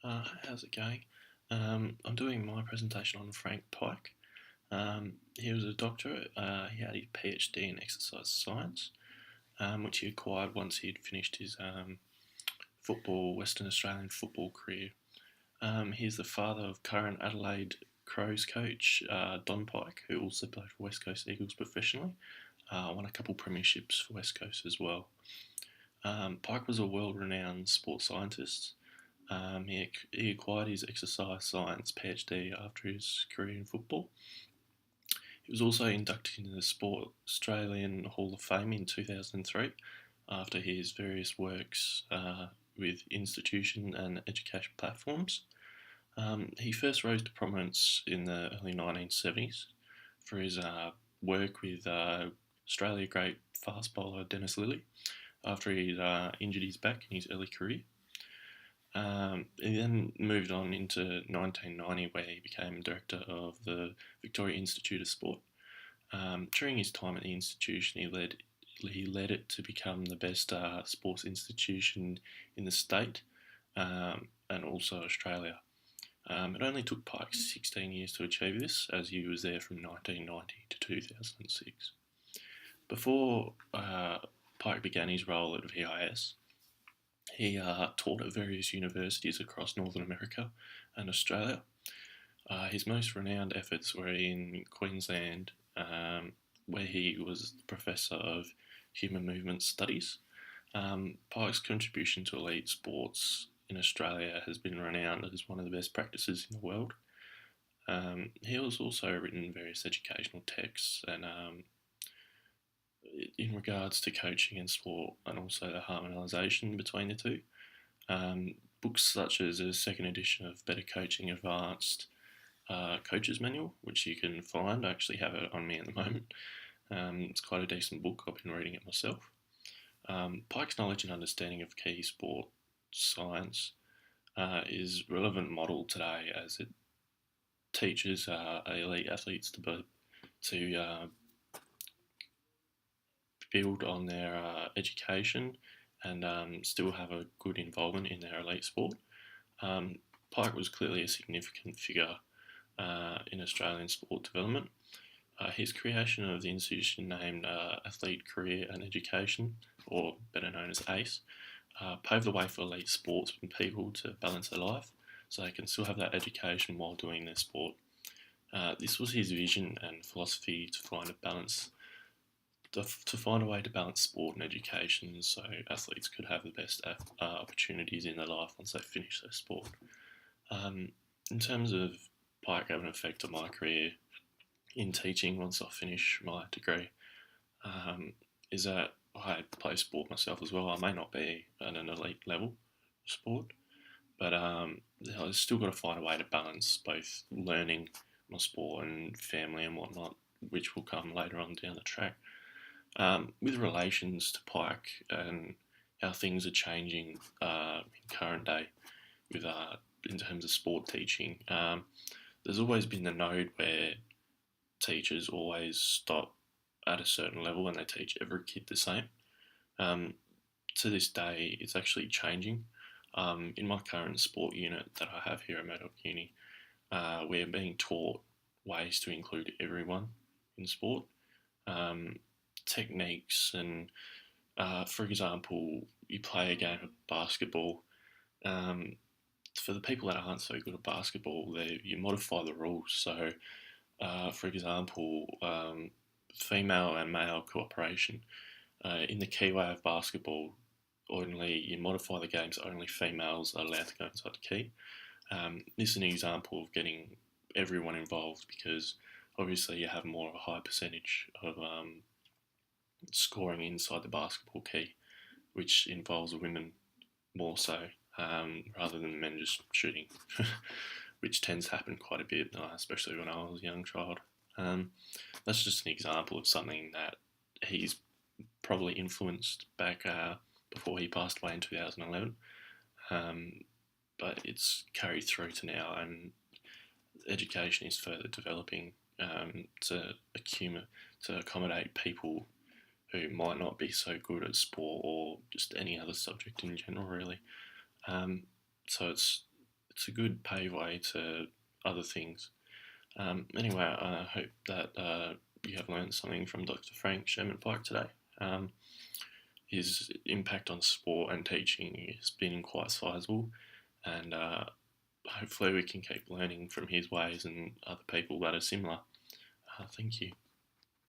How's it going? I'm doing my presentation on Frank Pyke. He was a doctor. He had his PhD in exercise science, which he acquired once he'd finished his Western Australian football career. He's the father of current Adelaide Crows coach Don Pyke, who also played for West Coast Eagles professionally. Won a couple premierships for West Coast as well. Pyke was a world-renowned sports scientist. He acquired his exercise science PhD after his career in football. He was also inducted into the Sport Australian Hall of Fame in 2003 after his various works with institution and education platforms. He first rose to prominence in the early 1970s for his work with Australia great fast bowler Dennis Lillee after he'd injured his back in his early career. He then moved on into 1990, where he became director of the Victoria Institute of Sport. During his time at the institution, he led it to become the best sports institution in the state and also Australia. It only took Pike 16 years to achieve this, as he was there from 1990 to 2006. Before Pike began his role at VIS, he taught at various universities across Northern America and Australia. His most renowned efforts were in Queensland, where he was the Professor of Human Movement Studies. Pike's contribution to elite sports in Australia has been renowned as one of the best practices in the world. He has also written various educational texts and in regards to coaching and sport and also the harmonisation between the two. Books such as a second edition of Better Coaching Advanced Coaches Manual, which you can find. I actually have it on me at the moment. It's quite a decent book. I've been reading it myself. Pike's knowledge and understanding of key sport science is relevant model today as it teaches elite athletes to build on their education and still have a good involvement in their elite sport. Pike was clearly a significant figure in Australian sport development. His creation of the institution named Athlete Career and Education, or better known as ACE, paved the way for elite sportsmen people to balance their life so they can still have that education while doing their sport. This was his vision and philosophy to find a balance to find a way to balance sport and education so athletes could have the best opportunities in their life once they finish their sport. In terms of Pike having an effect on my career in teaching once I finish my degree, is that I play sport myself as well. I may not be at an elite level of sport, but I've still got to find a way to balance both learning my sport and family and whatnot, which will come later on down the track. With relations to Pike and how things are changing in current day with in terms of sport teaching, there's always been the node where teachers always stop at a certain level and they teach every kid the same. To this day, it's actually changing. In my current sport unit that I have here at Murdoch Uni, we're being taught ways to include everyone in sport. Techniques and, for example, you play a game of basketball. For the people that aren't so good at basketball, you modify the rules. So, for example, female and male cooperation. In the keyway of basketball, ordinarily you modify the game so only females are allowed to go inside the key. This is an example of getting everyone involved because obviously you have more of a high percentage of scoring inside the basketball key, which involves women more so rather than men just shooting, which tends to happen quite a bit, especially when I was a young child. That's just an example of something that he's probably influenced back before he passed away in 2011, but it's carried through to now, and education is further developing to accommodate people who might not be so good at sport or just any other subject in general, really. So it's it's a good paveway to other things. Anyway, I hope that you have learned something from Dr. Frank Sherman Pike today. His impact on sport and teaching has been quite sizable, and hopefully we can keep learning from his ways and other people that are similar. Thank you.